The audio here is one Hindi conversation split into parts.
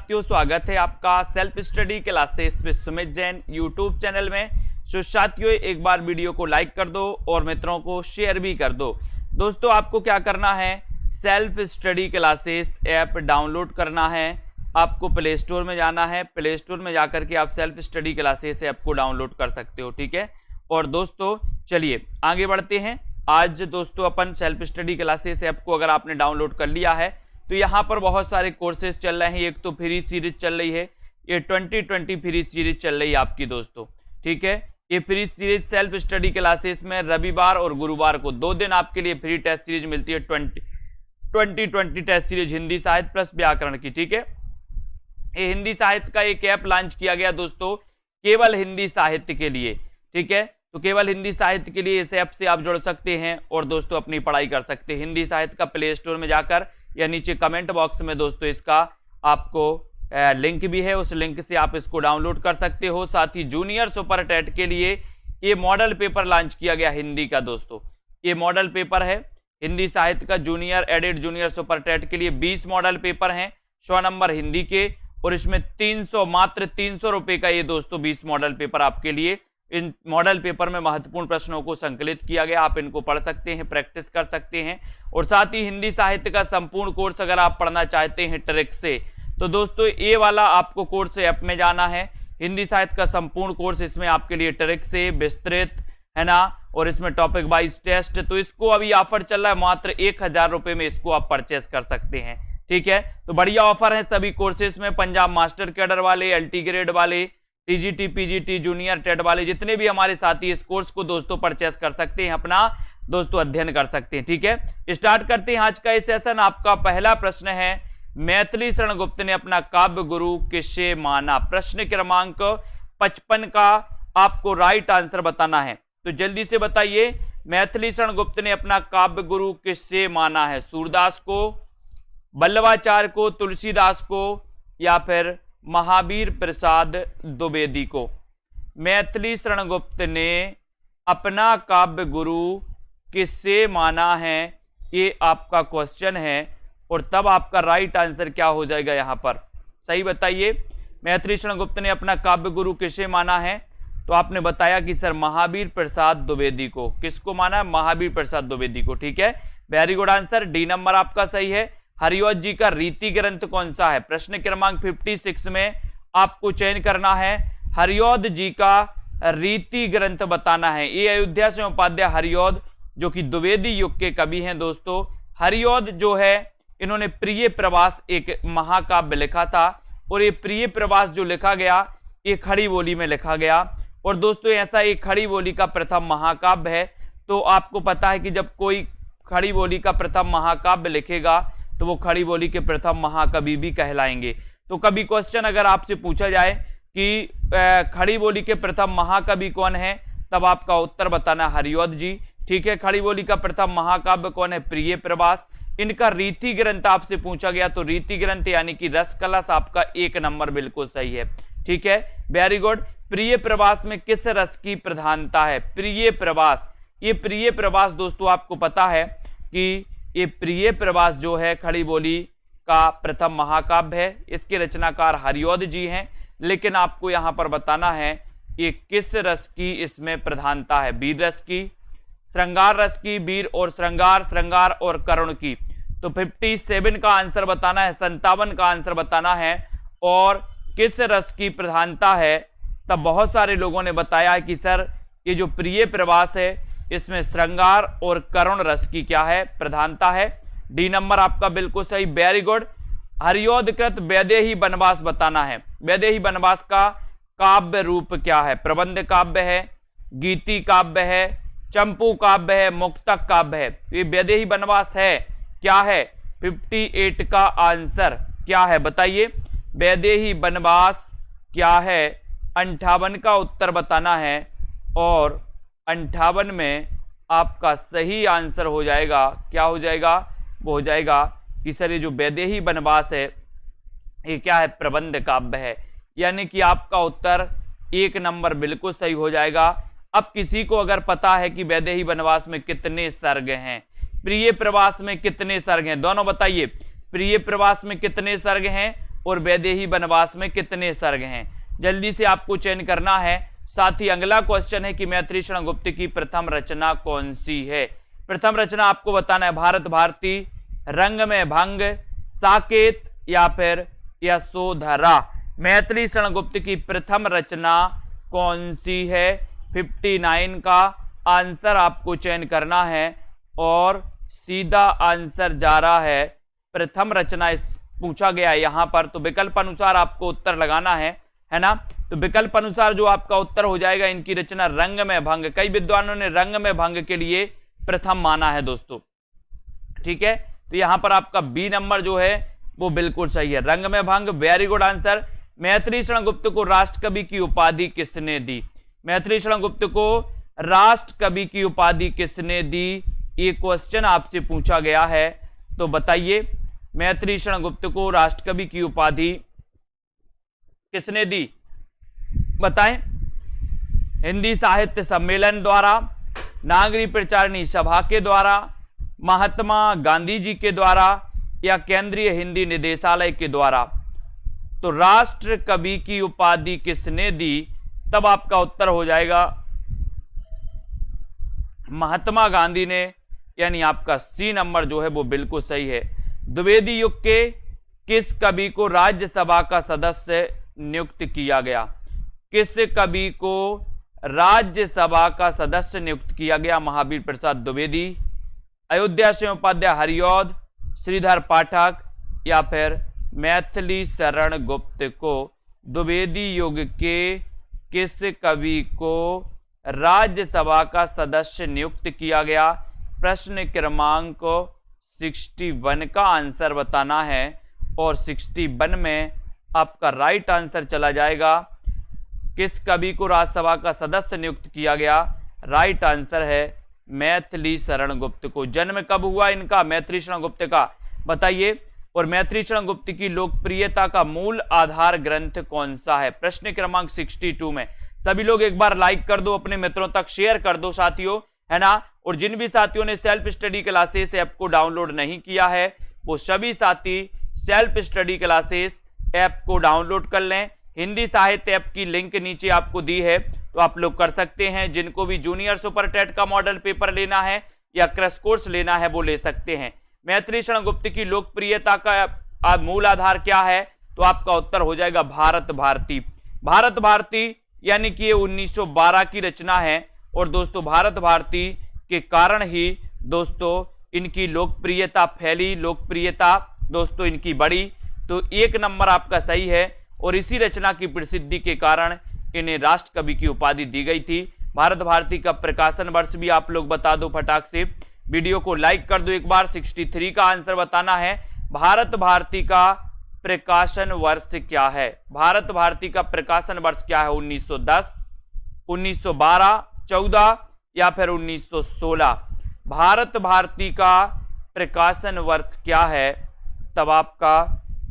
साथियों, स्वागत है आपका self study classes with Sumit Jain YouTube channel में। तो साथियों, एक बार वीडियो को लाइक कर दो और मित्रों को शेयर भी कर दो। दोस्तों, आपको क्या करना है, self study classes app download करना है। आपको प्ले स्टोर में जाना है, प्ले स्टोर में जाकर के आप सेल्फ स्टडी क्लासेस ऐप को डाउनलोड कर सकते हो, ठीक है। और दोस्तों चलिए आगे बढ़ते हैं। आज दोस्तों अपन सेल्फ स्टडी क्लासेस ऐप को अगर आपने डाउनलोड कर लिया है तो यहाँ पर बहुत सारे कोर्सेज चल रहे हैं। एक तो फ्री सीरीज चल रही है, ये 2020 फ्री सीरीज चल रही है आपकी दोस्तों, ठीक है। ये free series self study classes में रविवार और गुरुवार को 2 दिन आपके लिए फ्री टेस्ट सीरीज मिलती है। 2020 टेस्ट सीरीज हिंदी साहित्य प्लस व्याकरण की, ठीक है। ये हिंदी साहित्य का एक ऐप लॉन्च किया गया दोस्तों, केवल हिंदी साहित्य के लिए, ठीक है। तो केवल हिंदी साहित्य के लिए इस ऐप से आप जुड़ सकते हैं और दोस्तों अपनी पढ़ाई कर सकते हैं। हिंदी साहित्य का प्ले स्टोर में जाकर या नीचे कमेंट बॉक्स में दोस्तों इसका आपको लिंक भी है, उस लिंक से आप इसको डाउनलोड कर सकते हो। साथ ही जूनियर सुपर टेट के लिए ये मॉडल पेपर लॉन्च किया गया हिंदी का दोस्तों। ये मॉडल पेपर है हिंदी साहित्य का, junior aided junior super TET के लिए 20 मॉडल पेपर हैं, 100 नंबर हिंदी के, और इसमें मात्र 300 रुपए का ये दोस्तों 20 मॉडल पेपर आपके लिए। इन मॉडल पेपर में महत्वपूर्ण प्रश्नों को संकलित किया गया, आप इनको पढ़ सकते हैं, प्रैक्टिस कर सकते हैं। और साथ ही हिंदी साहित्य का संपूर्ण कोर्स अगर आप पढ़ना चाहते हैं ट्रिक से, तो दोस्तों ये वाला आपको कोर्स ऐप में जाना है। हिंदी साहित्य का संपूर्ण कोर्स, इसमें आपके लिए ट्रिक से विस्तृत है ना, और इसमें टॉपिक वाइज टेस्ट। तो इसको अभी ऑफर चल रहा है, मात्र 1000 रुपए में इसको आप परचेस कर सकते हैं, ठीक है। तो बढ़िया ऑफर है सभी कोर्सेज में, पंजाब मास्टर कैडर वाले, एलटी ग्रेड वाले, टीजीटी पीजीटी जूनियर टेट वाले, जितने भी हमारे साथी इस कोर्स को दोस्तों परचेस कर सकते हैं, अपना दोस्तों अध्ययन कर सकते हैं, ठीक है। स्टार्ट करते हैं आज का ये सेशन। आपका पहला प्रश्न है, मैथिली शरण गुप्त ने अपना काव्य गुरु किसे माना। प्रश्न क्रमांक 55 का आपको राइट आंसर बताना है, तो जल्दी से बताइए। मैथिली शरण गुप्त ने अपना काव्य गुरु किससे माना है, सूरदास को, वल्लभाचार्य को, तुलसीदास को, या फिर महावीर प्रसाद द्विवेदी को। मैथिली शरण गुप्त ने अपना काव्य गुरु किससे माना है, ये आपका क्वेश्चन है। और तब आपका राइट आंसर क्या हो जाएगा, यहां पर सही बताइए। मैथिली शरण गुप्त ने अपना काव्य गुरु किसे माना है, तो आपने बताया कि सर महावीर प्रसाद द्विवेदी को। किसको माना, महावीर प्रसाद द्विवेदी को, ठीक है। Very good answer, D number आपका सही है। हरिऔध जी का रीति ग्रंथ कौन सा है, प्रश्न क्रमांक 56 में आपको चयन करना है। हरिऔध जी का रीति ग्रंथ बताना है। ये अयोध्या से उपाध्याय हरिऔध जो कि द्विवेदी युग के कवि हैं दोस्तों। हरिऔध जो है, इन्होंने प्रिय प्रवास एक महाकाव्य लिखा था, और ये प्रिय प्रवास जो लिखा गया ये खड़ी बोली में लिखा गया। और दोस्तों ऐसा एक खड़ी बोली का प्रथम महाकाव्य है। तो आपको पता है कि जब कोई खड़ी बोली का प्रथम महाकाव्य लिखेगा तो वो खड़ी बोली के प्रथम महाकवि भी कहलाएंगे। तो कभी क्वेश्चन अगर आपसे पूछा जाए कि खड़ी बोली के प्रथम महाकवि कौन है, तब आपका उत्तर बताना हरिऔध जी, ठीक है। खड़ी बोली का प्रथम महाकाव्य कौन है, प्रिय प्रवास। इनका रीति ग्रंथ आपसे पूछा गया, तो रीति ग्रंथ यानी कि रस कलश आपका 1 नंबर बिल्कुल सही है, ठीक है। Very good. प्रिय प्रवास में किस रस की प्रधानता है, प्रिय प्रवास। ये प्रिय प्रवास दोस्तों आपको पता है कि ये प्रिय प्रवास जो है खड़ी बोली का प्रथम महाकाव्य है। इसके रचनाकार हरिऔध जी हैं, लेकिन आपको यहां पर बताना है ये किस रस की इसमें प्रधानता है, वीर रस की, श्रृंगार रस की, वीर और श्रृंगार, श्रृंगार और करुण की। तो 57 का आंसर बताना है, 57 का आंसर बताना है। और किस रस की प्रधानता है, तब बहुत सारे लोगों ने बताया कि सर ये जो प्रिय प्रवास है इसमें श्रृंगार और करुण रस की क्या है, प्रधानता है। डी नंबर आपका बिल्कुल सही, वेरी गुड। हरिऔध कृत वैदेही वनवास बताना है। वैदेही वनवास का काव्य रूप क्या है, प्रबंध काव्य है, गीति काव्य है, चंपू काव्य है, मुक्तक काव्य है। ये वैदेही वनवास है, क्या है, 58 का आंसर क्या है बताइए। वैदेही वनवास क्या है, 58 का उत्तर बताना है। और 58 में आपका सही आंसर हो जाएगा, क्या हो जाएगा, वो हो जाएगा कि सर ये जो वैदेही वनवास है ये क्या है, प्रबंध काव्य है। यानी कि आपका उत्तर 1 नंबर बिल्कुल सही हो जाएगा। अब किसी को अगर पता है कि वैदेही वनवास में कितने सर्ग हैं, प्रिय प्रवास में कितने सर्ग हैं, दोनों बताइए। प्रिय प्रवास में कितने सर्ग हैं और वैदेही वनवास में कितने सर्ग हैं? जल्दी से आपको चयन करना है। साथ ही अगला क्वेश्चन है कि मैथिली शरण गुप्त की प्रथम रचना कौन सी है? प्रथम रचना आपको बताना है भारत भारती, रंग में भंग, साकेत या फिर यशोधरा। मैथिली शरण गुप्त की प्रथम रचना कौन सी है? 59 का आंसर आपको चयन करना है और सीधा आंसर जा रहा है प्रथम रचना पूछा गया है यहां पर, तो विकल्प अनुसार आपको उत्तर लगाना है ना। तो विकल्प अनुसार जो आपका उत्तर हो जाएगा, इनकी रचना रंग में भंग। कई विद्वानों ने रंग में भंग के लिए प्रथम माना है दोस्तों, ठीक है। तो यहां पर आपका बी नंबर जो है वो बिल्कुल सही है, रंग में भंग। Very good answer. Maithili Sharan Gupt को राष्ट्र कवि की उपाधि किसने दी? मैथिली शरण गुप्त को राष्ट्र कवि की उपाधि किसने दी? ये क्वेश्चन आपसे पूछा गया है, तो बताइए मैथिली शरण गुप्त को राष्ट्र कवि की उपाधि किसने दी? बताएं। हिंदी साहित्य सम्मेलन द्वारा, नागरी प्रचारणी सभा के द्वारा, महात्मा गांधी जी के द्वारा या केंद्रीय हिंदी निदेशालय के द्वारा? तो राष्ट्र कवि की उपाधि किसने दी? तब आपका उत्तर हो जाएगा महात्मा गांधी ने, यानी आपका सी नंबर जो है वो बिल्कुल सही है। द्विवेदी युग के किस कवि को राज्यसभा का सदस्य नियुक्त किया गया? किस कवि को राज्यसभा का सदस्य नियुक्त किया गया? महावीर प्रसाद द्विवेदी, अयोध्या सिंह उपाध्याय हरिऔध, श्रीधर पाठक या फिर मैथिली शरण गुप्त को? द्विवेदी युग के किस कवि को राज्यसभा का सदस्य नियुक्त किया गया? प्रश्न क्रमांक 61 का आंसर बताना है और 61 में आपका राइट आंसर चला जाएगा। किस कवि को राज्यसभा का सदस्य नियुक्त किया गया? राइट आंसर है मैथिली शरण गुप्त को। जन्म कब हुआ इनका, मैथिली शरण गुप्त का, बताइए। और मैथिली शरण गुप्त की लोकप्रियता का मूल आधार ग्रंथ कौन सा है? प्रश्न क्रमांक 62 में सभी लोग एक बार लाइक कर दो, अपने मित्रों तक शेयर कर दो साथियों, है ना। और जिन भी साथियों ने सेल्फ स्टडी क्लासेस ऐप को डाउनलोड नहीं किया है, वो सभी साथी सेल्फ स्टडी क्लासेस ऐप को डाउनलोड कर लें। हिंदी साहित्य ऐप की लिंक नीचे आपको दी है, तो आप लोग कर सकते हैं। जिनको भी जूनियर सुपर टेट का मॉडल पेपर लेना है या क्रैश कोर्स लेना है वो ले सकते हैं। मैथिली शरण गुप्त की लोकप्रियता का मूल आधार क्या है? तो आपका उत्तर हो जाएगा भारत भारती। भारत भारती यानी कि ये 1912 की रचना है और दोस्तों भारत भारती के कारण ही दोस्तों इनकी लोकप्रियता फैली, लोकप्रियता दोस्तों इनकी बढ़ी। तो 1 नंबर आपका सही है और इसी रचना की प्रसिद्धि के कारण इन्हें राष्ट्र कवि की उपाधि दी गई थी। भारत भारती का प्रकाशन वर्ष भी आप लोग बता दो फटाक से, वीडियो को लाइक कर दो एक बार। 63 का आंसर बताना है। भारत भारती का प्रकाशन वर्ष क्या है? भारत भारती का प्रकाशन वर्ष क्या है? 1910, 1912, 14 या फिर 1916? भारत भारती का प्रकाशन वर्ष क्या है? तब आपका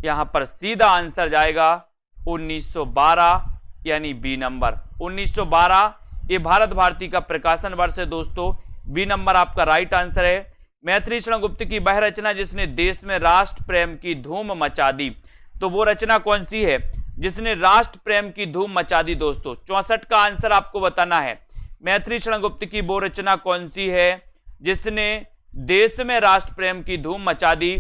यहां पर सीधा आंसर जाएगा 1912 यानी बी नंबर। 1912 ये भारत भारती का प्रकाशन वर्ष है दोस्तों, बी नंबर आपका राइट आंसर है। मैथिली शरण गुप्त की वह रचना जिसने देश में राष्ट्र प्रेम की धूम मचा दी, तो वो रचना कौन सी है जिसने राष्ट्र प्रेम की धूम मचा दी दोस्तों? 64 का आंसर आपको बताना है। मैथिली शरण गुप्त की वो रचना कौन सी है जिसने देश में राष्ट्र प्रेम की धूम मचा दी?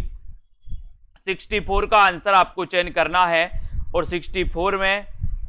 64 का आंसर आपको चयन करना है और 64 में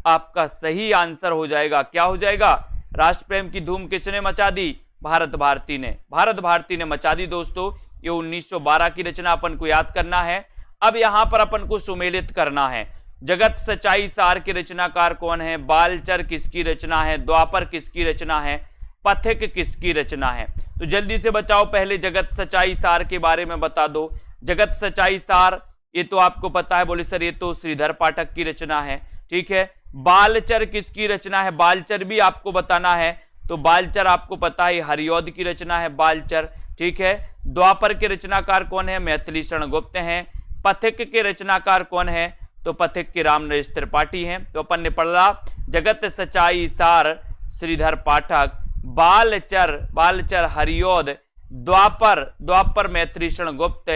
आपका सही आंसर हो जाएगा, क्या हो जाएगा? राष्ट्र प्रेम की धूम किसने मचा दी? भारत भारती ने। भारत भारती ने मचा दी दोस्तों। ये 1912 की रचना अपन को याद करना है। अब यहां पर अपन को सुमेलित करना है। जगत सच्चाई सार के रचनाकार कौन है? बालचर किसकी रचना है? द्वापर किसकी रचना है? पथिक किसकी रचना है? तो जल्दी से बचाओ, पहले जगत सच्चाई सार के बारे में बता दो। जगत सच्चाई सार ये तो आपको पता है, बोले सर ये तो श्रीधर पाठक की रचना है, ठीक है। बालचर किसकी रचना है? बालचर भी आपको बताना है, तो बालचर आपको पता है हरिऔध की रचना है बालचर, ठीक है। द्वापर के रचनाकार कौन है? मैथिली शरण गुप्त हैं। पथिक के रचनाकार कौन है? तो पथिक के रामनरेश त्रिपाठी हैं। तो अपन ने पढ़ा जगत सच्चाई सार श्रीधर पाठक, बालचर हरिऔध, द्वापर मैथिली शरण गुप्त,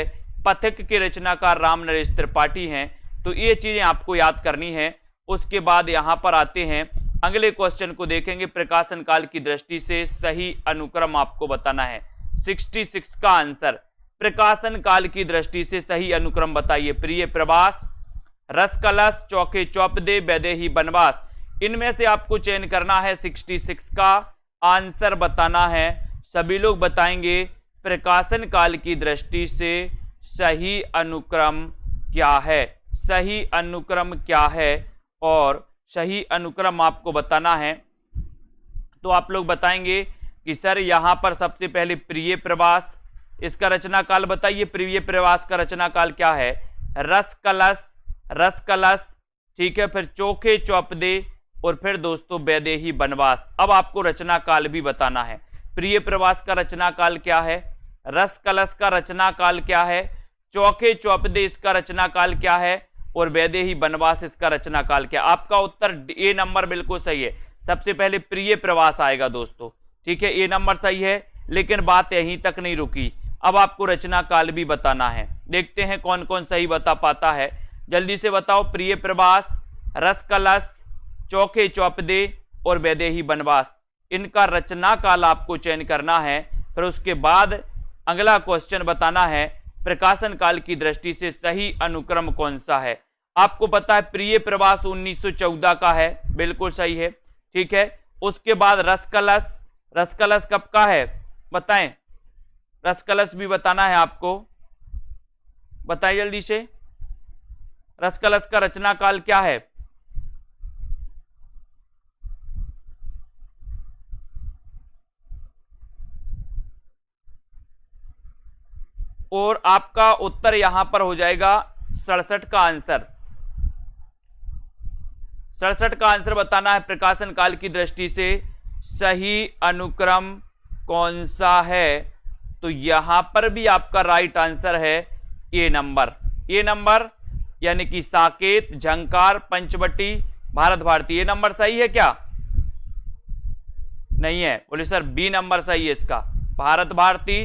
पथिक के रचनाकार रामनरेश त्रिपाठी हैं। तो ये चीजें आपको याद करनी है। उसके बाद यहां पर आते हैं अगले क्वेश्चन को देखेंगे। प्रकाशन काल की दृष्टि से सही अनुक्रम आपको बताना है। 66 का आंसर, प्रकाशन काल की दृष्टि से सही अनुक्रम बताइए। प्रिय प्रवास, रस कलश, चौके चौपदे, वैदेही बनवास, इनमें से आपको चयन करना है। 66 का आंसर बताना है। सभी लोग बताएंगे प्रकाशन काल की दृष्टि से सही अनुक्रम क्या है, सही अनुक्रम क्या है, और सही अनुक्रम आपको बताना है। तो आप लोग बताएंगे कि सर यहां पर सबसे पहले प्रिय प्रवास, इसका रचना काल बताइए। प्रिय प्रवास का रचना काल क्या है? रस कलश, रस कलश, ठीक है, फिर चोखे चौपदे, और फिर दोस्तों वैदेही बनवास। अब आपको रचना काल भी बताना है। प्रिय प्रवास का रचना काल क्या है, रस कलश का रचना काल क्या है, चौखे चौपदे इसका रचना काल क्या है, और वैदेही बनवास इसका रचना काल क्या। आपका उत्तर ए नंबर बिल्कुल सही है। सबसे पहले प्रिय प्रवास आएगा दोस्तों, ठीक है, ए नंबर सही है। लेकिन बात यहीं तक नहीं रुकी, अब आपको रचना काल भी बताना है। देखते हैं कौन कौन सही बता पाता है, जल्दी से बताओ। प्रिय प्रवास, रस कलश, चौखे चौपदे और वैदेही बनवास, इनका रचना काल आपको चयन करना है। फिर उसके बाद अगला क्वेश्चन बताना है प्रकाशन काल की दृष्टि से सही अनुक्रम कौन सा है। आपको पता है प्रिय प्रवास 1914 का है, बिल्कुल सही है, ठीक है। उसके बाद रस कलश, रस कलश कब का है बताएं, रस कलश भी बताना है आपको, बताइए जल्दी से। रस कलश का रचना काल क्या है? और आपका उत्तर यहां पर हो जाएगा 67 का आंसर। 67 का आंसर बताना है प्रकाशन काल की दृष्टि से सही अनुक्रम कौन सा है। तो यहां पर भी आपका राइट आंसर है ए नंबर। ए नंबर यानी कि साकेत, झंकार, पंचवटी, भारत भारती, ये नंबर सही है क्या? नहीं है, बोले सर बी नंबर सही है इसका। भारत भारती,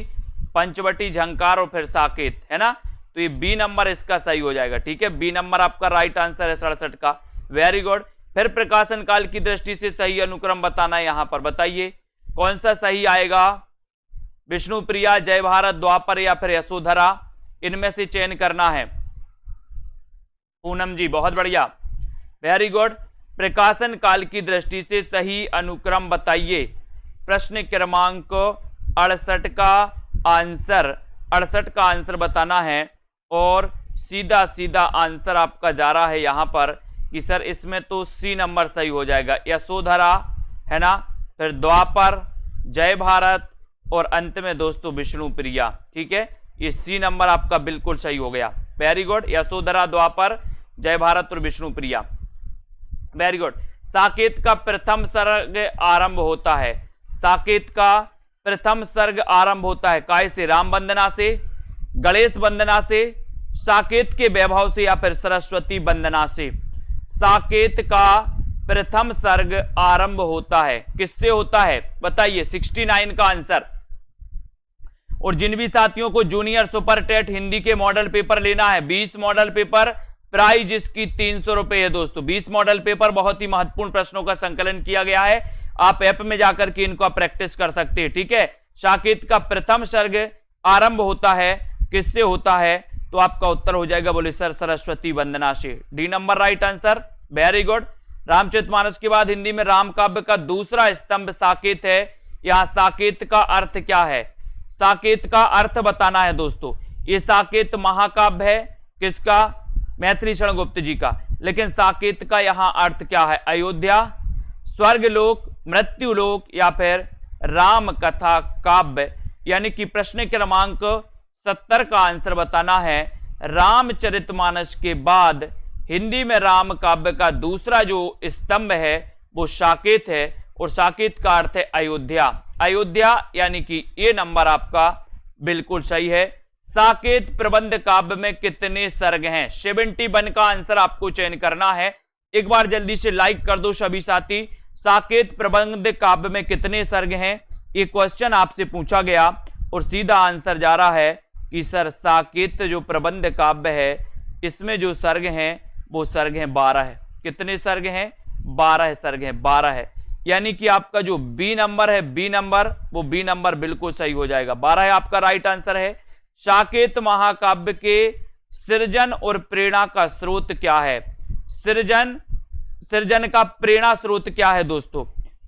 पंचवटी, झंकार और फिर साकेत, है ना। तो ये बी नंबर इसका सही हो जाएगा, ठीक है। बी नंबर आपका राइट आंसर है 67 का। Very good. फिर प्रकाशन काल की दृष्टि से सही अनुक्रम बताना है, यहां पर बताइए कौन सा सही आएगा। विष्णुप्रिया, जय भारत, द्वापर या फिर यशोधरा, इनमें से चयन करना है। पूनम जी बहुत बढ़िया, वेरी गुड। प्रकाशन काल की दृष्टि से सही अनुक्रम बताइए। प्रश्न क्रमांक 68 का आंसर, 68 का आंसर बताना है। और सीधा सीधा आंसर आपका जा रहा है यहां पर कि सर इसमें तो सी नंबर सही हो जाएगा, यशोधरा, है ना, फिर द्वापर, जय भारत और अंत में दोस्तों विष्णुप्रिया, ठीक है। ये सी नंबर आपका बिल्कुल सही हो गया। वेरी गुड, यशोधरा, द्वापर, जय भारत और विष्णुप्रिया, वेरी गुड। साकेत का प्रथम सर्ग आरंभ होता है, साकेत का प्रथम सर्ग आरंभ होता है काय से? राम वंदना से, गणेश वंदना से, साकेत के वैभव से या फिर सरस्वती वंदना से। साकेत का प्रथम सर्ग आरंभ होता है किससे होता है बताइए। 69 का आंसर। और जिन भी साथियों को जूनियर सुपर टेट हिंदी के मॉडल पेपर लेना है, 20 मॉडल पेपर, प्राइज इसकी 300 रुपए है दोस्तों। 20 मॉडल पेपर, बहुत ही महत्वपूर्ण प्रश्नों का संकलन किया गया है। आप ऐप में जाकर के इनको प्रैक्टिस कर सकते हैं, ठीक है। साकेत का प्रथम सर्ग आरंभ होता है किससे होता है? तो आपका उत्तर हो जाएगा बोले सर सरस्वती वंदना से। D number right answer, very good. Ramcharitmanas के बाद हिंदी में राम काव्य का दूसरा स्तंभ साकेत है। यहां साकेत का अर्थ क्या है? साकेत का अर्थ बताना है दोस्तों। ये साकेत महाकाव्य है किसका? मैथिली शरण गुप्त जी का। लेकिन साकेत का यहां अर्थ क्या है? अयोध्या, स्वर्गलोक, मृत्युलोक या फिर राम कथा काव्य। यानी कि प्रश्न क्रमांक 70 का आंसर बताना है। रामचरितमानस के बाद हिंदी में राम काव्य का दूसरा जो स्तंभ है वो साकेत है, और साकेत का अर्थ है अयोध्या। अयोध्या यानी कि ये नंबर आपका बिल्कुल सही है। साकेत प्रबंध काव्य में कितने सर्ग हैं? 71 का आंसर आपको चयन करना है। एक बार जल्दी से लाइक कर दो सभी साथी। साकेत प्रबंध काव्य में कितने सर्ग हैं? ये क्वेश्चन आपसे पूछा गया और सीधा आंसर जा रहा है कि सर साकेत जो प्रबंध काव्य है इसमें जो सर्ग हैं वो सर्ग हैं 12 है। कितने सर्ग हैं? 12 सर्ग हैं, 12 है। यानी कि आपका जो बी नंबर है, बी नंबर, वो बी नंबर बिल्कुल सही हो जाएगा। 12 है आपका राइट आंसर है। साकेत महाकाव्य के सृजन और प्रेरणा का स्रोत क्या है? सृजन का प्रेरणा स्रोत क्या है दोस्तों?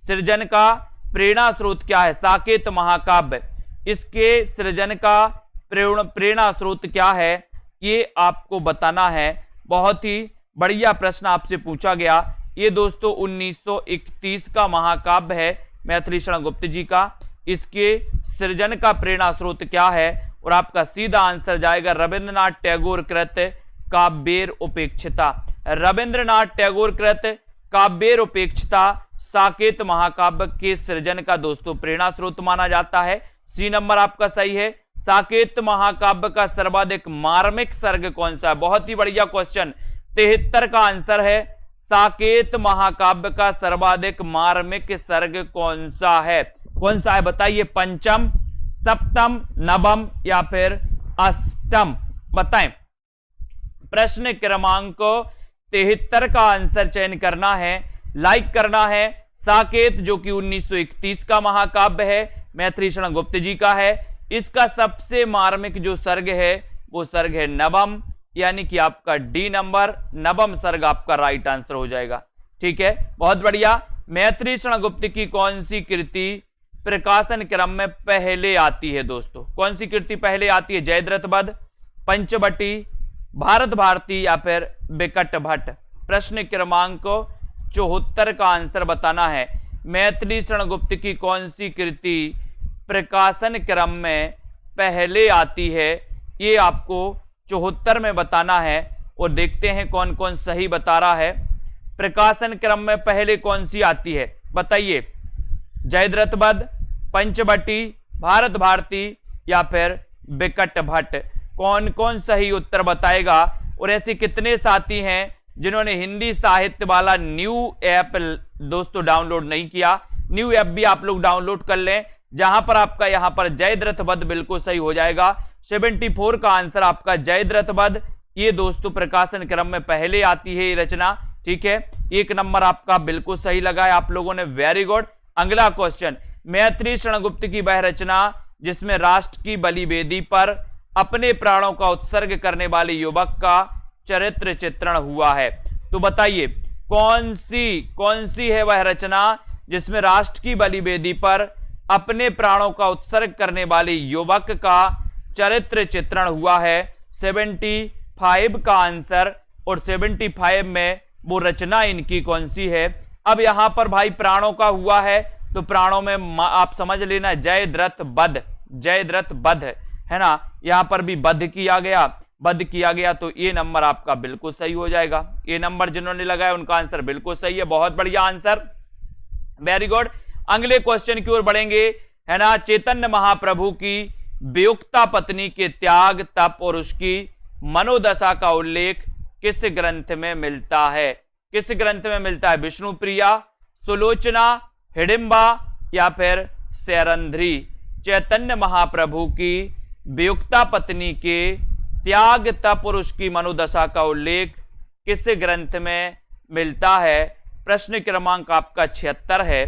सृजन का प्रेरणा स्रोत क्या है? साकेत महाकाव्य, इसके सृजन का प्रेरणा स्रोत क्या है, ये आपको बताना है। बहुत ही बढ़िया प्रश्न आपसे पूछा गया। ये दोस्तों 1931 का महाकाव्य है मैथिली शरण गुप्त जी का। इसके सृजन का प्रेरणा स्रोत क्या है? और आपका सीधा आंसर जाएगा रविंद्रनाथ टैगोर कृत काव्येर उपेक्षिता। रविंद्रनाथ टैगोर कृत काव्येर उपेक्षिता साकेत महाकाव्य के सृजन का दोस्तों प्रेरणा स्रोत माना जाता है। सी नंबर आपका सही है। साकेत महाकाव्य का सर्वाधिक मार्मिक सर्ग कौन सा है? बहुत ही बढ़िया क्वेश्चन। 73 का आंसर है। साकेत महाकाव्य का सर्वाधिक मार्मिक सर्ग कौन सा है? कौन सा है बताइए? पंचम, सप्तम, नवम या फिर अष्टम? बताएं। प्रश्न क्रमांक 73 का आंसर चयन करना है, लाइक करना है। साकेत जो कि 1931 का महाकाव्य है, मैथिली शरण गुप्त जी का है। इसका सबसे मार्मिक जो सर्ग है वो सर्ग है नवम, यानी कि आपका डी नंबर, नवम सर्ग आपका राइट आंसर हो जाएगा। ठीक है, बहुत बढ़िया। मैथिली शरण गुप्त की कौन सी कृति प्रकाशन क्रम में पहले आती है दोस्तों? कौन सी कृति पहले आती है? जयद्रथ वध, पंचवटी, भारत भारती या फिर बिकट भट्ट? प्रश्न क्रमांक 74 का आंसर बताना है। मैथिली शरण गुप्त की कौन सी कृति प्रकाशन क्रम में पहले आती है, ये आपको 74 में बताना है। और देखते हैं कौन कौन सही बता रहा है। प्रकाशन क्रम में पहले कौन सी आती है बताइए? जयद्रथ वध, पंचवटी, भारत भारती या फिर बिकट भट्ट? कौन कौन सही उत्तर बताएगा? और ऐसे कितने साथी हैं जिन्होंने हिंदी साहित्य वाला न्यू ऐप दोस्तों डाउनलोड नहीं किया? न्यू ऐप भी आप लोग डाउनलोड कर लें, जहां पर आपका यहां पर जयद्रथ वध बिल्कुल सही हो जाएगा। 74 का आंसर आपका जयद्रथ वध, ये दोस्तों प्रकाशन क्रम में पहले आती है ये रचना। ठीक है, 1 नंबर आपका बिल्कुल सही लगा है आप लोगों ने, वेरी गुड। अगला क्वेश्चन, मैथिली शरण गुप्त की वह रचना जिसमें राष्ट्र की बलिवेदी पर अपने प्राणों का उत्सर्ग करने वाले युवक का चरित्र चित्रण हुआ है, तो बताइए कौन सी है वह रचना जिसमें राष्ट्र की बलिवेदी पर अपने प्राणों का उत्सर्ग करने वाले युवक का चरित्र चित्रण हुआ है? 75 का आंसर। और 75 में वो रचना इनकी कौन सी है? अब यहां पर भाई प्राणों का हुआ है तो प्राणों में आप समझ लेना जयद्रथ वध, जयद्रथ वध है ना। यहां पर भी वध किया गया, तो ये नंबर आपका बिल्कुल सही हो जाएगा। ये नंबर जिन्होंने लगाया उनका आंसर बिल्कुल सही है, बहुत बढ़िया आंसर, वेरी गुड। अगले क्वेश्चन की ओर बढ़ेंगे, है ना। चैतन्य महाप्रभु की वियुक्ता पत्नी के त्याग, तप और उसकी मनोदशा का उल्लेख किस ग्रंथ में मिलता है? किस ग्रंथ में मिलता है? विष्णुप्रिया, सुलोचना, हिडिंबा या फिर सैरंध्री? चैतन्य महाप्रभु की वियुक्ता पत्नी के त्याग, तप और उसकी मनोदशा का उल्लेख किस ग्रंथ में मिलता है? प्रश्न क्रमांक आपका 76 है।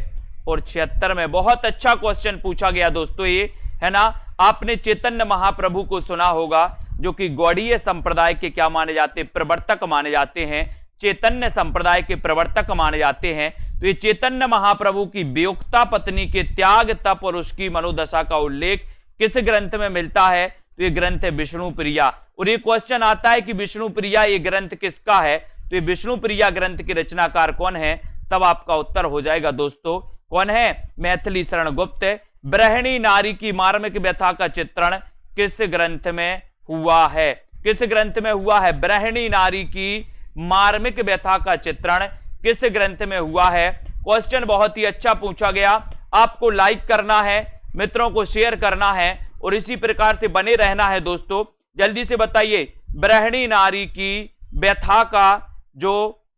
और 76 में बहुत अच्छा क्वेश्चन पूछा गया दोस्तों ये, है ना। आपने चैतन्य महाप्रभु को सुना होगा, जो कि गौड़ीय संप्रदाय के क्या माने जाते हैं? प्रवर्तक माने जाते हैं, चैतन्य संप्रदाय के प्रवर्तक माने जाते हैं। तो ये चैतन्य महाप्रभु की वियुक्ता पत्नी के त्याग, तप और उसकी मनोदशा का उल्लेख किस ग्रंथ में मिलता है? तो ये ग्रंथ है विष्णुप्रिया। और ये क्वेश्चन आता है कि विष्णुप्रिया ये ग्रंथ किसका है? तो ये विष्णुप्रिया ग्रंथ के रचनाकार कौन है? तब आपका उत्तर हो जाएगा दोस्तों, कौन है? मैथिली शरण गुप्त। ब्रह्मणी नारी की मार्मिक व्यथा का चित्रण किस ग्रंथ में हुआ है? किस ग्रंथ में हुआ है? ब्रह्मणी नारी की मार्मिक व्यथा का चित्रण किस ग्रंथ में हुआ है? क्वेश्चन बहुत ही अच्छा पूछा गया। आपको लाइक करना है, मित्रों को शेयर करना है और इसी प्रकार से बने रहना है दोस्तों। जल्दी से बताइए, ब्रह्मणी नारी की व्यथा का जो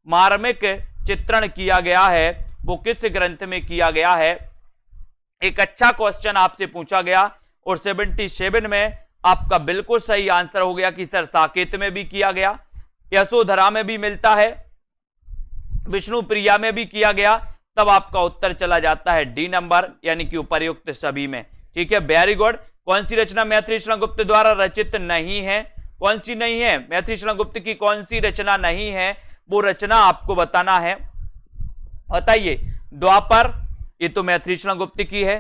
मार्मिक चित्रण किया गया है वो किस ग्रंथ में किया गया है? एक अच्छा क्वेश्चन आपसे पूछा गया। और 77 में आपका बिल्कुल सही आंसर हो गया कि सर साकेत में भी किया गया। यशोधरा में भी मिलता है, विष्णु प्रिया में भी किया गया, तब आपका उत्तर चला जाता है डी नंबर, यानी कि उपर्युक्त सभी में। ठीक है, वेरी गुड। कौन सी रचना मैथिली शरण गुप्त द्वारा रचित नहीं है? कौन सी नहीं है? मैथिली शरण गुप्त की कौन सी रचना नहीं है, वो रचना आपको बताना है। बताइए। द्वापर, ये तो मैथिली शरण गुप्त की है।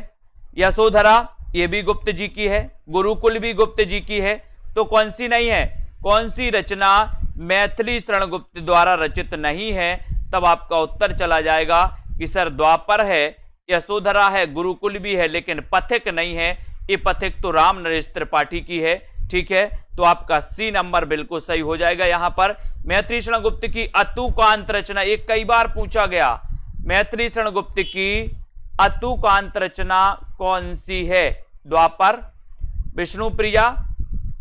यशोधरा, ये भी गुप्त जी की है। गुरुकुल भी गुप्त जी की है। तो कौन सी नहीं है? कौन सी रचना मैथिली शरण गुप्त द्वारा रचित नहीं है? तब आपका उत्तर चला जाएगा कि सर द्वापर है, यशोधरा है, गुरुकुल भी है, लेकिन पथिक नहीं है। ये पथिक तो राम नरेश त्रिपाठी की है। ठीक है, तो आपका सी नंबर बिल्कुल सही हो जाएगा। यहां पर मैथिली शरण गुप्त की अतुकांत रचना, एक कई बार पूछा गया, मैथिली शरण गुप्त की अतुकांत रचना कौन सी है? द्वापर, विष्णु प्रिया,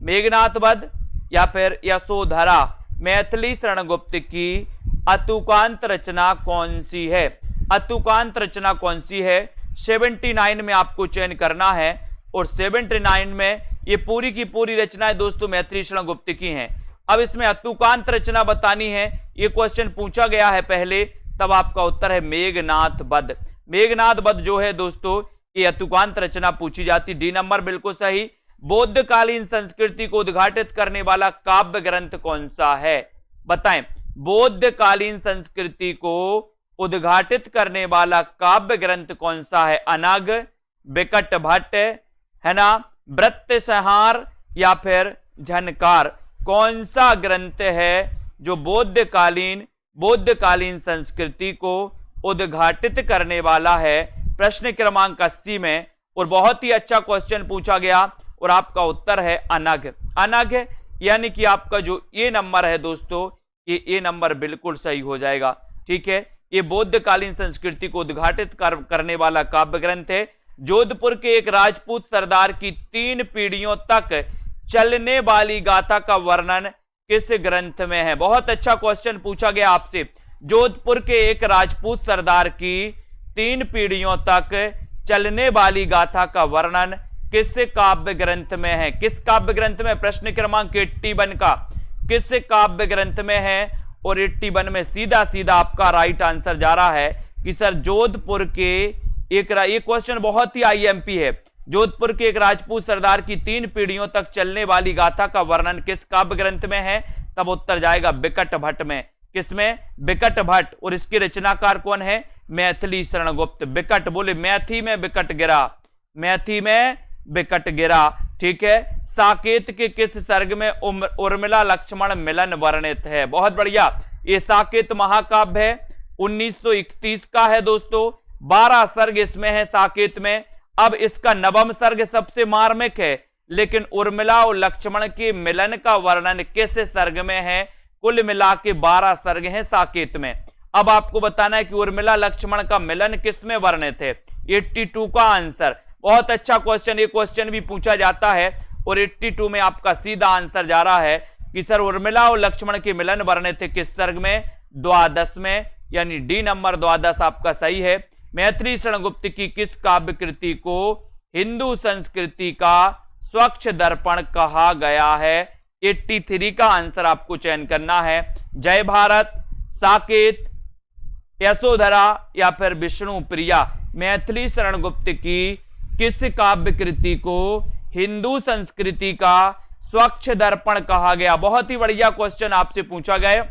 मेघनाथ वध या फिर यशोधरा? मैथिली शरण गुप्त की अतुकांत रचना कौन सी है? अतुकांत रचना कौन सी है? 79 में आपको चयन करना है, और 79 में ये पूरी की पूरी रचनाएं दोस्तों मैथिली शरण गुप्त की हैं। अब इसमें अतुकांत रचना बतानी है, ये क्वेश्चन पूछा गया है पहले, तब आपका उत्तर है मेघनाथ वध। मेघनाथ वध जो है दोस्तों, ये अतुकांत रचना पूछी जाती। डी नंबर बिल्कुल सही। बौद्धकालीन संस्कृति को उद्घाटित करने वाला काव्य ग्रंथ कौन सा है? बताएं। बौद्धकालीन संस्कृति को उद्घाटित करने वाला काव्य ग्रंथ कौन सा है? अनग, बिकट भट्ट, है ना, वृत्तसंहार या फिर झनकार? कौन सा ग्रंथ है जो बौद्धकालीन संस्कृति को उद्घाटित करने वाला है? प्रश्न क्रमांक 80 में, और बहुत ही अच्छा क्वेश्चन पूछा गया, और आपका उत्तर है अनग। अनग यानी कि आपका जो ए नंबर है दोस्तों, ये ए नंबर बिल्कुल सही हो जाएगा। ठीक है, ये बौद्धकालीन संस्कृति को उद्घाटित करने वाला काव्य ग्रंथ है। जोधपुर के एक राजपूत सरदार की 3 पीढ़ियों तक चलने वाली गाथा का वर्णन किस ग्रंथ में है? बहुत अच्छा क्वेश्चन पूछा गया आपसे। जोधपुर के एक राजपूत सरदार की 3 पीढ़ियों तक चलने वाली गाथा का वर्णन किस काव्य ग्रंथ में है? किस काव्य ग्रंथ में? प्रश्न क्रमांक 81 का किस काव्य ग्रंथ में है? और 81 में सीधा सीधा आपका राइट आंसर जा रहा है कि सर जोधपुर के एक, ये क्वेश्चन बहुत ही आईएमपी है। जोधपुर के एक राजपूत सरदार की 3 पीढ़ियों तक चलने वाली गाथा का वर्णन किस काव्य ग्रंथ में है? तब उत्तर जाएगा बिकट भट्ट में। किसमें? बिकट भट्ट। और इसके रचनाकार कौन है? मैथिली शरण गुप्त। बिकट बोले मैथी में बिकट गिरा, मैथी में बिकट गिरा। ठीक है, साकेत के किस सर्ग में उर्मिला लक्ष्मण मिलन वर्णित है? बहुत बढ़िया, ये साकेत महाकाव्य है, 1931 का है दोस्तों। 12 सर्ग इसमें है साकेत में। अब इसका 9वां सर्ग सबसे मार्मिक है, लेकिन उर्मिला और लक्ष्मण के मिलन का वर्णन किस सर्ग में है? कुल मिला के 12 सर्ग हैं साकेत में। अब आपको बताना है कि उर्मिला लक्ष्मण का मिलन किस में वर्णित है? 82 का आंसर। बहुत अच्छा क्वेश्चन, ये क्वेश्चन भी पूछा जाता है, और 82 में आपका सीधा आंसर जा रहा है कि सर उर्मिला और लक्ष्मण के मिलन वर्णित है किस सर्ग में? 12 में, यानी डी नंबर 12 आपका सही है। मैथिली शरण गुप्त की किस काव्य कृति को हिंदू संस्कृति का स्वच्छ दर्पण कहा गया है? 83 का आंसर आपको चयन करना है। जय भारत, साकेत, यशोधरा या फिर विष्णु प्रिया? मैथिली शरण गुप्त की किस काव्य कृति को हिंदू संस्कृति का स्वच्छ दर्पण कहा गया? बहुत ही बढ़िया क्वेश्चन आपसे पूछा गया,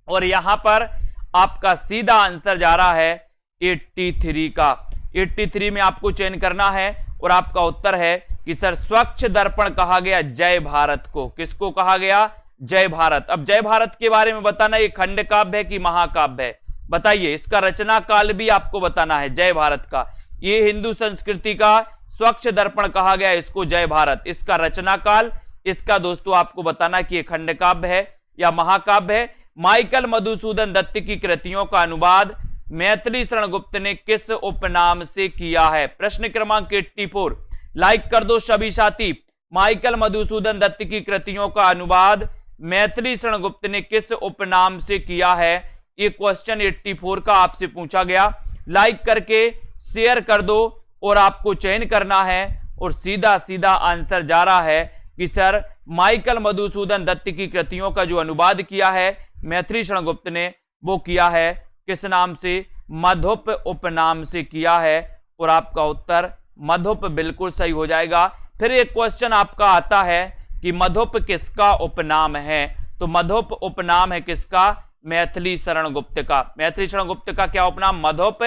और यहां पर आपका सीधा आंसर जा रहा है 83 का। 83 में आपको चयन करना है, और आपका उत्तर है कि सर स्वच्छ दर्पण कहा गया जय भारत को। किसको कहा गया? जय भारत। अब जय भारत के बारे में बताना, ये खंड काव्य है कि महाकाव्य है? बताइए। इसका रचना काल भी आपको बताना है जय भारत का। ये हिंदू संस्कृति का स्वच्छ दर्पण कहा गया इसको जय भारत। इसका रचना काल, इसका दोस्तों आपको बताना कि ये खंड काव्य है या महाकाव्य है। माइकल मधुसूदन दत्त की कृतियों का अनुवाद मैथिली शरण गुप्त ने किस उपनाम से किया है? प्रश्न क्रमांक 84। लाइक कर दो सभी साथी। माइकल मधुसूदन दत्त की कृतियों का अनुवाद मैथिली शरण गुप्त ने किस उपनाम से किया है? ये क्वेश्चन 84 का आपसे पूछा गया। लाइक करके शेयर कर दो, और आपको चयन करना है, और सीधा सीधा आंसर जा रहा है कि सर माइकल मधुसूदन दत्त की कृतियों का जो अनुवाद किया है मैथिली शरण गुप्त ने, वो किया है किस नाम से? मधुप उपनाम से किया है। और आपका उत्तर मधुप बिल्कुल सही हो जाएगा। फिर एक क्वेश्चन आपका आता है कि मधुप किसका उपनाम है? तो मधुप उपनाम है किसका? मैथिली शरण गुप्त का। मैथिली शरण गुप्त का क्या उपनाम? मधुप,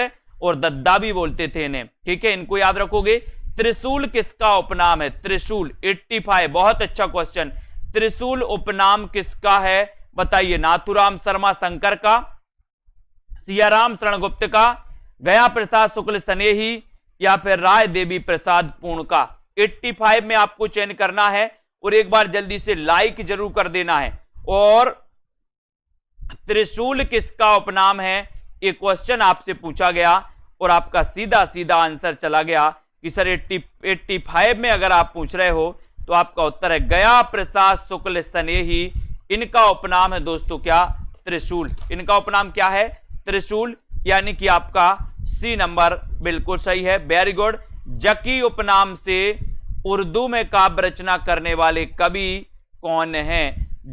और दद्दा भी बोलते थे इन्हें, ठीक है, इनको याद रखोगे। त्रिशूल किसका उपनाम है? त्रिशूल 85, बहुत अच्छा क्वेश्चन। त्रिशूल उपनाम किसका है? बताइए। नाथूराम शर्मा शंकर का, सियाराम शरण गुप्त का, गया प्रसाद शुक्ल स्नेही, या फिर राय देवी प्रसाद पूर्ण का? 85 में आपको चयन करना है। और एक बार जल्दी से लाइक जरूर कर देना है। और त्रिशूल किसका उपनाम है, एक क्वेश्चन आपसे पूछा गया और आपका सीधा सीधा आंसर चला गया कि सर 85 में अगर आप पूछ रहे हो तो आपका उत्तर है गया प्रसाद शुक्ल स्नेही। इनका उपनाम है दोस्तों क्या? त्रिशूल। इनका उपनाम क्या है? त्रिशूल, यानी कि आपका सी नंबर बिल्कुल सही है। Very good. जकी उपनाम से उर्दू में काव्य रचना करने वाले कवि कौन हैं?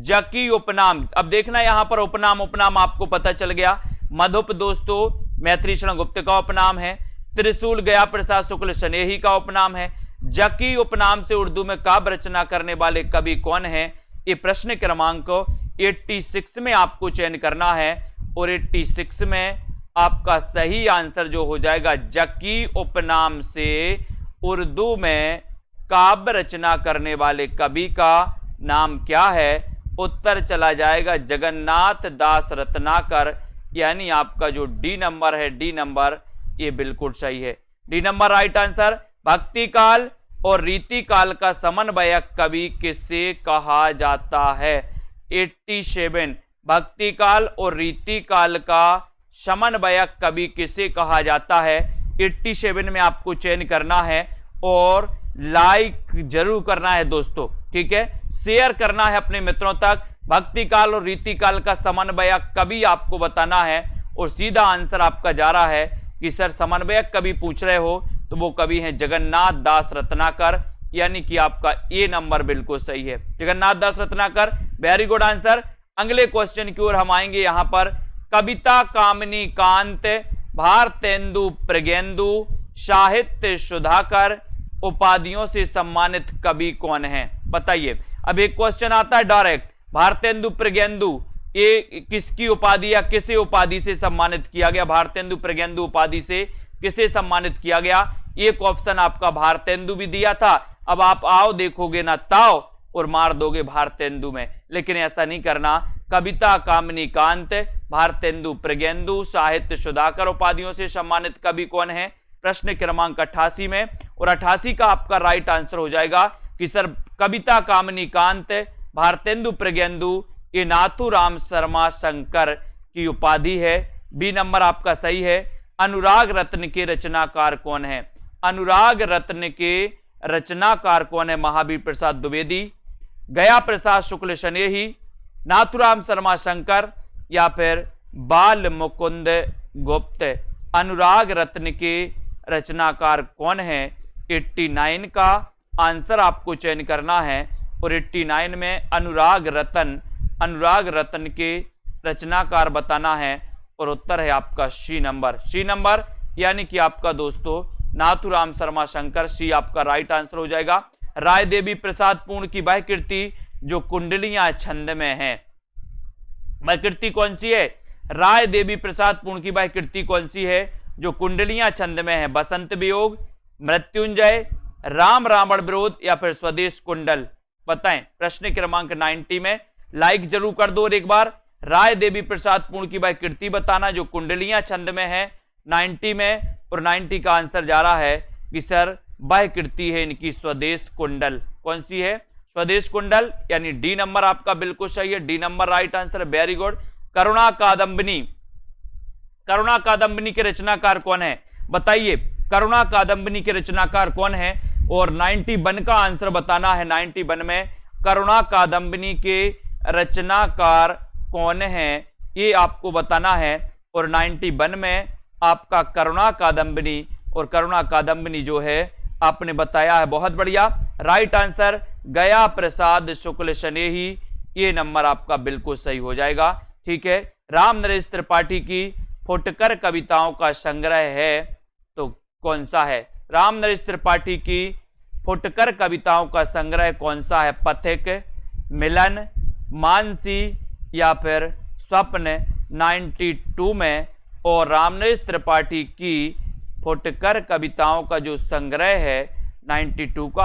जकी उपनाम। अब देखना यहां पर उपनाम आपको पता चल गया। मधुप दोस्तों मैथिली शरण गुप्त का उपनाम है। त्रिशूल गया प्रसाद शुक्ल स्नेही का उपनाम है। जकी उपनाम से उर्दू में काव्य रचना करने वाले कवि कौन हैं? ये प्रश्न क्रमांक 86 में आपको चयन करना है। और 86 में आपका सही आंसर जो हो जाएगा, जकी उपनाम से उर्दू में काव्य रचना करने वाले कवि का नाम क्या है? उत्तर चला जाएगा जगन्नाथ दास रत्नाकर, यानी आपका जो डी नंबर है, डी नंबर ये बिल्कुल सही है। D number right answer. भक्ति काल और रीति काल का समन्वयक कवि किसे कहा जाता है? 87। भक्ति काल और रीति काल का समन्वयक कवि किसे कहा जाता है? 87 में आपको चयन करना है और लाइक जरूर करना है दोस्तों, ठीक है, शेयर करना है अपने मित्रों तक। भक्ति काल और रीति काल का समन्वयक कवि आपको बताना है। और सीधा आंसर आपका जा रहा है कि सर समन्वयक कवि पूछ रहे हो तो वो कवि हैं जगन्नाथ दास रत्नाकर, यानी कि आपका ए नंबर बिल्कुल सही है, Jagannath Das Ratnakar. Very good answer. अगले क्वेश्चन की ओर हम आएंगे। यहां पर कविता कामिनी कांत, भारतेंदु प्रज्ञेंदु, साहित्य सुधाकर उपाधियों से सम्मानित कवि कौन है? बताइए। अब एक क्वेश्चन आता है डायरेक्ट, भारतेंदु प्रज्ञेंदु ये किसकी उपाधि या किसे उपाधि से सम्मानित किया गया? भारतेंदु प्रज्ञेंदु उपाधि से किसे सम्मानित किया गया? एक ऑप्शन आपका भारतेंदु भी दिया था। अब आप आओ देखोगे ना ताओ और मार दोगे भारतेंदु में, लेकिन ऐसा नहीं करना। कविता कामिनी कांत, भारतेंदु प्रज्ञेंदु, साहित्य सुधाकर उपाधियों से सम्मानित कवि कौन है? प्रश्न क्रमांक 88 में। और 88 का आपका राइट आंसर हो जाएगा कि सर कविता कामिनी कांत, भारतेंदु प्रज्ञेंदु ये नाथूराम शर्मा शंकर की उपाधि है। बी नंबर आपका सही है। अनुराग रत्न के रचनाकार कौन है? अनुराग रत्न के रचनाकार कौन है? महावीर प्रसाद द्विवेदी, गया प्रसाद शुक्ल स्नेही, नाथूराम शर्मा शंकर, या फिर बाल मुकुंद गुप्त। अनुराग रत्न के रचनाकार कौन है? 89 का आंसर आपको चयन करना है। और 89 में अनुराग रत्न के रचनाकार बताना है। और उत्तर है आपका सी नंबर, सी नंबर, यानी कि आपका दोस्तों नाथूराम शर्मा शंकर, सी आपका राइट आंसर हो जाएगा। राय देवी प्रसाद पूर्ण की वह कृति जो कुंडलियां छंद में है, वह कृति कौन सी है? राय देवी प्रसाद पूर्ण की वह कृति कौन सी है जो कुंडलियां छंद में है? बसंत वियोग, मृत्युंजय, राम रावण विरोध, या फिर स्वदेश कुंडल? बताएं। प्रश्न क्रमांक 90 में लाइक जरूर कर दो। और एक बार राय देवी प्रसाद पूर्ण की वह कृति बताना जो कुंडलियां छंद में है 90 में। और 90 का आंसर जा रहा है कि सर वह कृति है इनकी स्वदेश कुंडल। कौन सी है? स्वदेश कुंडल, यानी डी नंबर आपका बिल्कुल सही है, D number right answer. Very good. Karuna Kadambini, Karuna Kadambini के रचनाकार कौन है? बताइए। करुणा कादंबिनी के रचनाकार कौन है? और 91 का आंसर बताना है। 91 में करुणा कादंबिनी के रचनाकार कौन है ये आपको बताना है। और 91 में आपका करुणा कादंबिनी, और करुणा कादंबिनी जो है आपने बताया है, बहुत बढ़िया। राइट आंसर गया प्रसाद शुक्ल शनेही, ये नंबर आपका बिल्कुल सही हो जाएगा। ठीक है, राम नरेश त्रिपाठी की फुटकर कविताओं का संग्रह है तो कौन सा है? राम नरेश त्रिपाठी की फुटकर कविताओं का संग्रह कौन सा है? पथिक, मिलन, मानसी या फिर स्वप्न 92 में। और राम नरेश त्रिपाठी की फुटकर कविताओं का जो संग्रह है 92 का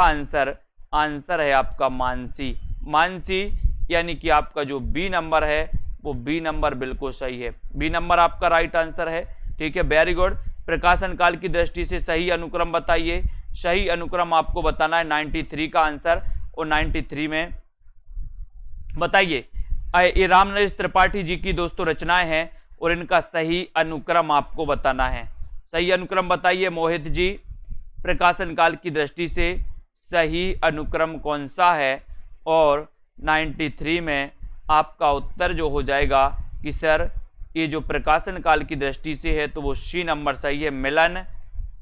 आंसर है आपका मानसी। मानसी यानी कि आपका जो बी नंबर है वो बी नंबर बिल्कुल सही है। बी नंबर आपका राइट आंसर है। ठीक है, वेरी गुड। प्रकाशन काल की दृष्टि से सही अनुक्रम बताइए। सही अनुक्रम आपको बताना है 93 का आंसर, और 93 में बताइए। ये राम नरेश त्रिपाठी जी की दोस्तों रचनाएं हैं और इनका सही अनुक्रम आपको बताना है। सही अनुक्रम बताइए मोहित जी, प्रकाशन काल की दृष्टि से सही अनुक्रम कौन सा है? और 93 में आपका उत्तर जो हो जाएगा कि सर ये जो प्रकाशन काल की दृष्टि से है तो वो सी नंबर सही है। मिलन,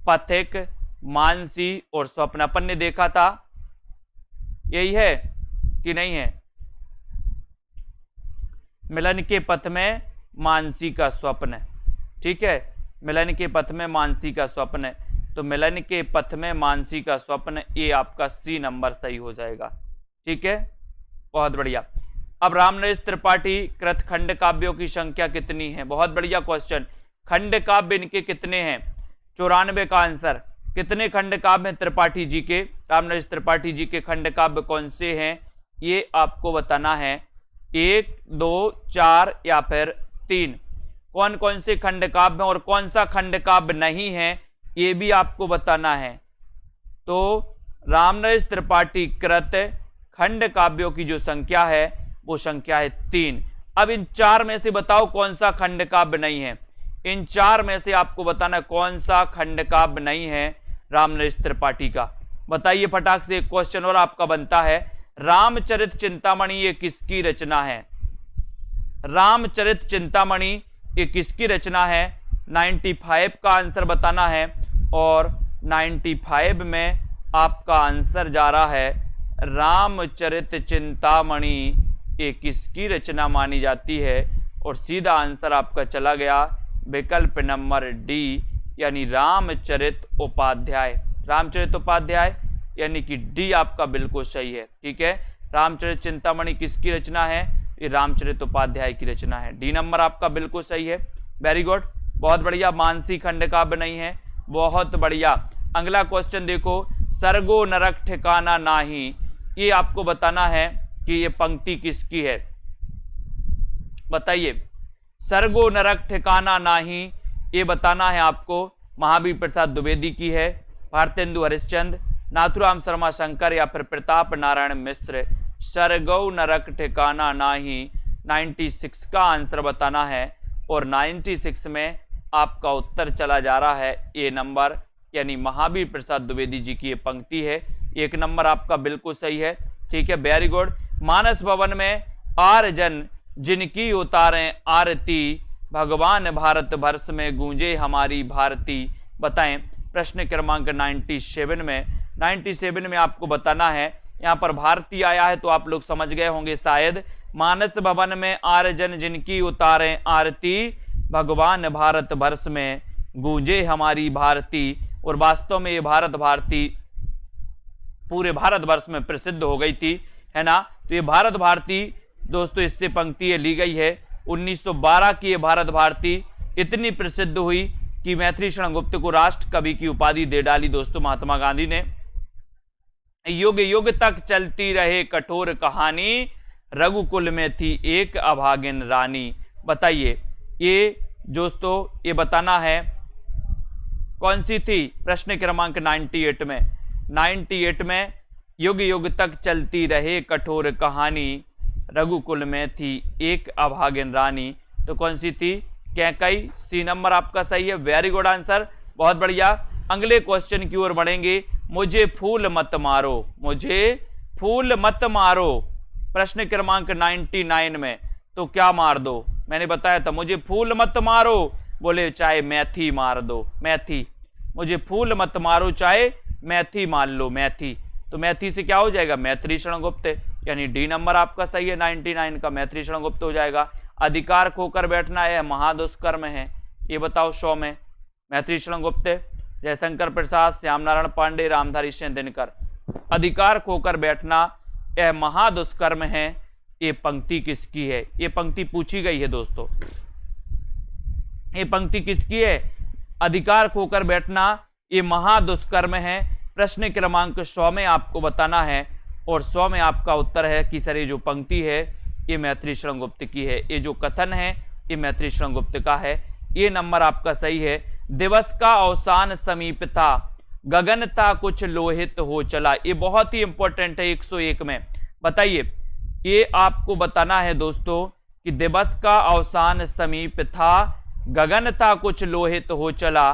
पथिक, मानसी और स्वप्न अपन ने देखा था, यही है कि नहीं है? मिलन के पथ में मानसी का स्वप्न। ठीक है, मिलन के पथ में मानसी का स्वप्न, तो मिलन के पथ में मानसी का स्वप्न, ये आपका सी नंबर सही हो जाएगा। ठीक है, बहुत बढ़िया। अब राम नरेश त्रिपाठी कृत खंड काव्यों की संख्या कितनी है? बहुत बढ़िया क्वेश्चन। खंड काव्य इनके कितने हैं? 94 का आंसर। कितने खंड काव्य हैं त्रिपाठी जी के? राम नरेश त्रिपाठी जी के खंड काव्य कौन से हैं ये आपको बताना है। 1, 2, 4 या फिर 3। कौन कौन से खंड काव्य हैं और कौन सा खंड काव्य नहीं है ये भी आपको बताना है। तो राम नरेश त्रिपाठी कृत खंड काव्यों की जो संख्या है वो संख्या है 3। अब इन 4 में से बताओ कौन सा खंड काव्य नहीं है। इन 4 में से आपको बताना कौन सा खंड काव्य नहीं है राम नरेश त्रिपाठी का। बताइए फटाक से। एक क्वेश्चन और आपका बनता है, रामचरित चिंतामणि ये किसकी रचना है? रामचरित चिंतामणि ये किसकी रचना है? 95 का आंसर बताना है, और 95 में आपका आंसर जा रहा है रामचरित चिंतामणि ये किसकी रचना मानी जाती है, और सीधा आंसर आपका चला गया विकल्प नंबर डी यानी रामचरित उपाध्याय। रामचरित उपाध्याय यानी कि डी आपका बिल्कुल सही है। ठीक है, रामचरित चिंतामणि किसकी रचना है? ये रामचरित उपाध्याय की रचना है। डी नंबर आपका बिल्कुल सही है। वेरी गुड, बहुत बढ़िया। मानसी खंड काव्य नहीं है, बहुत बढ़िया। अगला क्वेश्चन देखो, सरगो नरक ठिकाना नाही, ये आपको बताना है कि ये पंक्ति किसकी है। बताइए। सरगो नरक ठिकाना नाही ये बताना है आपको, महावीर प्रसाद द्विवेदी की है, भारतेंदु हरिश्चंद्र, नाथुराम शर्मा शंकर या फिर प्रताप नारायण मिश्र। सरगो नरक ठिकाना नाही 96 का आंसर बताना है, और 96 में आपका उत्तर चला जा रहा है ए नंबर यानी महावीर प्रसाद द्विवेदी जी की ये पंक्ति है। 1 नंबर आपका बिल्कुल सही है। ठीक है, वेरी गुड। मानस भवन में आर्जन जिनकी उतारें आरती, भगवान भारत वर्ष में गूंजे हमारी भारती। बताएं प्रश्न क्रमांक 97 में आपको बताना है। यहाँ पर भारती आया है तो आप लोग समझ गए होंगे शायद। मानस भवन में आर्जन जिनकी उतारें आरती, भगवान भारत वर्ष में गूंजे हमारी भारती। और वास्तव में ये भारत भारती पूरे भारतवर्ष में प्रसिद्ध हो गई थी, है ना। तो ये भारत भारती दोस्तों इससे पंक्ति ये ली गई है। 1912 की ये भारत भारती इतनी प्रसिद्ध हुई कि मैथिली शरण गुप्त को राष्ट्र कवि की उपाधि दे डाली दोस्तों महात्मा गांधी ने। युग युग तक चलती रहे कठोर कहानी, रघुकुल में थी एक अभागिन रानी। बताइए ये दोस्तों ये बताना है कौन सी थी। प्रश्न क्रमांक 98 में युग युग तक चलती रहे कठोर कहानी, रघुकुल में थी एक अभागिन रानी। तो कौन सी थी? कैकई। सी नंबर आपका सही है। वेरी गुड आंसर, बहुत बढ़िया। अगले क्वेश्चन की ओर बढ़ेंगे। मुझे फूल मत मारो, मुझे फूल मत मारो। प्रश्न क्रमांक 99 में तो क्या मार दो? मैंने बताया था मुझे फूल मत मारो, बोले चाहे मैथी मार दो, मैथी। मुझे फूल मत मारो चाहे मैथी मार लो, मैथी। तो मैथी से क्या हो जाएगा, मैथिली शरण गुप्त, यानी डी नंबर आपका सही है 99 का, मैथिली शरण गुप्त हो जाएगा। अधिकार खोकर बैठना है महादुष्कर्म है, ये बताओ 100 में, मैथिली शरण गुप्त, जयशंकर प्रसाद, श्याम नारायण पांडे, रामधारी सिंह दिनकर। अधिकार खोकर बैठना यह महादुष्कर्म है, ये पंक्ति किसकी है, ये पंक्ति पूछी गई है दोस्तों, ये पंक्ति किसकी है, अधिकार खोकर बैठना ये महादुष्कर्म है। प्रश्न क्रमांक 100 में आपको बताना है और 100 में आपका उत्तर है कि सर ये जो पंक्ति है ये मैथिली शरण गुप्त की है, ये जो कथन है ये मैथिली शरण गुप्त का है, ये नंबर आपका सही है। दिवस का अवसान समीप था, गगन था कुछ लोहित हो चला, ये बहुत ही इंपॉर्टेंट है 101 में। बताइए, ये आपको बताना है दोस्तों कि दिवस का अवसान समीप था, गगन था कुछ लोहित हो चला,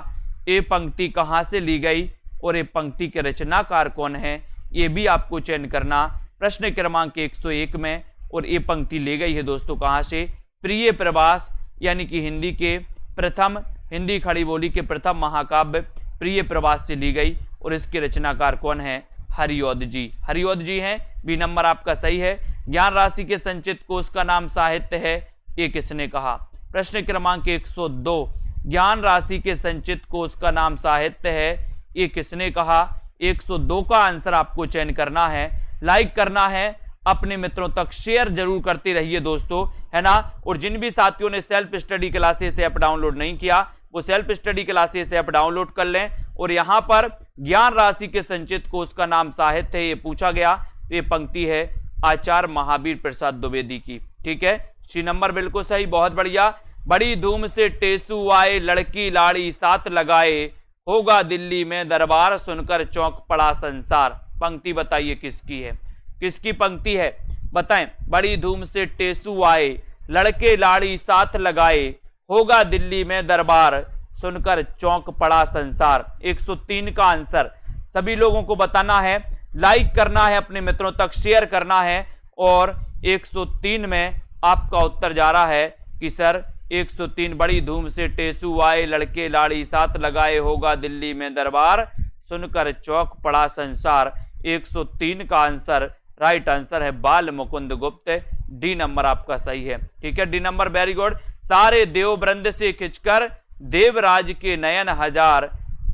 ये पंक्ति कहां से ली गई और ये पंक्ति के रचनाकार कौन है, ये भी आपको चयन करना प्रश्न क्रमांक 101 में। और ये पंक्ति ली गई है दोस्तों कहां से, प्रिय प्रवास यानी कि हिंदी के प्रथम, हिंदी खड़ी बोली के प्रथम महाकाव्य प्रिय प्रवास से ली गई और इसके रचनाकार कौन है, हरिऔध जी, हरिऔध जी हैं, बी नंबर आपका सही है। ज्ञान राशि के संचित कोश का नाम साहित्य है, ये किसने कहा, प्रश्न क्रमांक 102, ज्ञान राशि के संचित कोश का नाम साहित्य है, ये किसने कहा। 102 का आंसर आपको चयन करना है, लाइक करना है, अपने मित्रों तक शेयर जरूर करते रहिए दोस्तों, है ना। और जिन भी साथियों ने self study classes app download नहीं किया वो self study classes app download कर लें। और यहां पर ज्ञान राशि के संचित कोश का नाम साहित्य है, ये पूछा गया, तो ये पंक्ति है आचार्य महावीर प्रसाद द्विवेदी की, ठीक है। सी नंबर बिल्कुल सही, बहुत बढ़िया। बड़ी धूम से टेसू आए, लड़की लाड़ी साथ लगाए, होगा दिल्ली में दरबार, सुनकर चौंक पड़ा संसार। पंक्ति बताइए किसकी है, किसकी पंक्ति है, बताएं। बड़ी धूम से टेसू आए, लड़के लाड़ी साथ लगाए, होगा दिल्ली में दरबार, सुनकर चौंक पड़ा संसार। 103 का आंसर सभी लोगों को बताना है, लाइक करना है, अपने मित्रों तक शेयर करना है। और 103 में आपका उत्तर जा रहा है कि सर 103, बड़ी धूम से टेसू आए, लड़के लाड़ी साथ लगाए, होगा दिल्ली में दरबार, सुनकर चौंक पड़ा संसार। 103 का आंसर राइट आंसर है बाल मुकुंद गुप्त, डी नंबर आपका सही है, ठीक है, डी नंबर, वेरी गुड। सारे देव वृंद से खिंचकर देवराज के नयन हजार,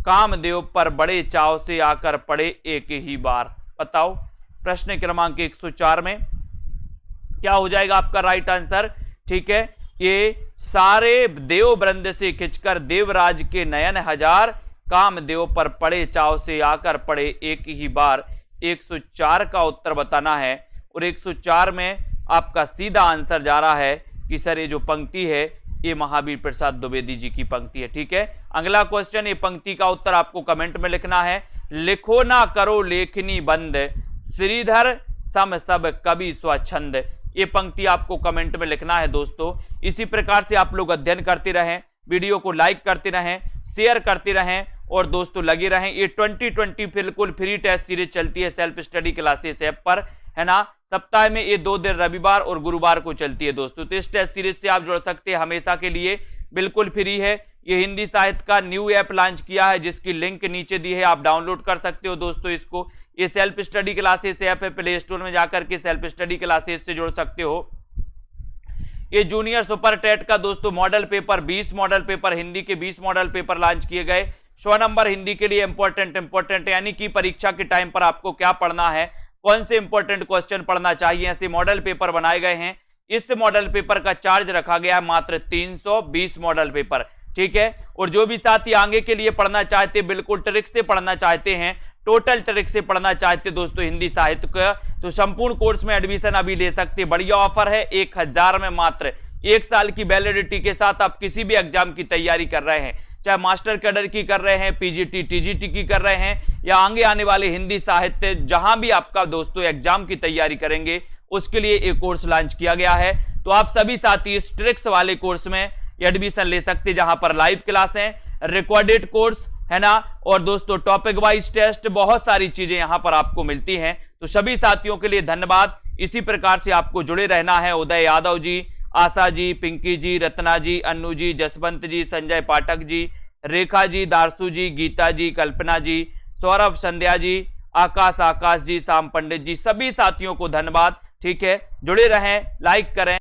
कामदेव पर बड़े चाव से आकर पड़े एक ही बार। बताओ प्रश्न क्रमांक 104 में क्या हो जाएगा आपका राइट आंसर, ठीक है। ये सारे देव वृंद से खिंचकर देवराज के नयन हजार, कामदेव पर पड़े चाव से आकर पड़े एक ही बार। 104 का उत्तर बताना है और 104 में आपका सीधा आंसर जा रहा है कि सर ये जो पंक्ति है ये महावीर प्रसाद द्विवेदी जी की पंक्ति है, ठीक है। अगला क्वेश्चन, ये पंक्ति का उत्तर आपको कमेंट में लिखना है। लिखो ना करो लेखनी बंद, श्रीधर सम सब कवि स्वच्छंद। ये पंक्ति आपको कमेंट में लिखना है दोस्तों। इसी प्रकार से आप लोग अध्ययन करते रहें, वीडियो को लाइक करते रहें, शेयर करते रहें और दोस्तों लगे रहें। ये 2020 बिल्कुल फ्री टेस्ट सीरीज चलती है सेल्फ स्टडी क्लासेस ऐप पर, है ना। सप्ताह में ये 2 दिन रविवार और गुरुवार को चलती है दोस्तों। तो इस टेस्ट सीरीज से आप जुड़ सकते हैं हमेशा के लिए, बिल्कुल फ्री है। ये हिंदी साहित्य का न्यू ऐप लॉन्च किया है जिसकी लिंक नीचे दी है, आप डाउनलोड कर सकते हो दोस्तों इसको। ये सेल्फ स्टडी क्लासेस ऐप है, प्ले स्टोर में जाकर के सेल्फ स्टडी क्लासेस से जुड़ सकते हो। ये जूनियर सुपर टेट का दोस्तों model paper 20 model paper, Hindi के 20 मॉडल पेपर लॉन्च किए गए। 100 नंबर हिंदी के लिए इंपॉर्टेंट यानी कि परीक्षा के टाइम पर आपको क्या पढ़ना है, कौन से इंपॉर्टेंट क्वेश्चन पढ़ना चाहिए, ऐसे मॉडल पेपर बनाए गए हैं। इस मॉडल पेपर का चार्ज रखा गया है मात्र 320 मॉडल पेपर, ठीक है। और जो भी साथी आगे के लिए पढ़ना चाहते, बिल्कुल ट्रिक से पढ़ना चाहते हैं, टोटल ट्रिक से पढ़ना चाहते दोस्तों हिंदी साहित्य का, तो संपूर्ण कोर्स में एडमिशन अभी ले सकते। बढ़िया ऑफर है, 1000 में मात्र 1 साल की वैलिडिटी के साथ आप किसी भी एग्जाम की तैयारी कर रहे हैं, चाहे मास्टर कैडर की कर रहे हैं, पीजीटी टीजीटी की कर रहे हैं, या आगे आने वाले हिंदी साहित्य जहां भी आपका दोस्तों एग्जाम की तैयारी करेंगे उसके लिए एक कोर्स लॉन्च किया गया है। तो आप सभी साथी इस ट्रिक्स वाले कोर्स में एडमिशन ले सकते, जहां पर लाइव क्लास है, रिकॉर्डेड कोर्स है ना, और दोस्तों टॉपिक वाइज टेस्ट, बहुत सारी चीजें यहां पर आपको मिलती हैं। तो सभी साथियों के लिए धन्यवाद। इसी प्रकार से आपको जुड़े रहना है। उदय यादव जी, आशा जी, पिंकी जी, रत्ना जी, अन्नू जी, जसवंत जी, संजय पाठक जी, रेखा जी, दारसू जी, गीता जी, कल्पना जी, सौरभ, संध्या जी, आकाश जी, शाम पंडित जी, सभी साथियों को धन्यवाद। ठीक है, जुड़े रहें, लाइक करें।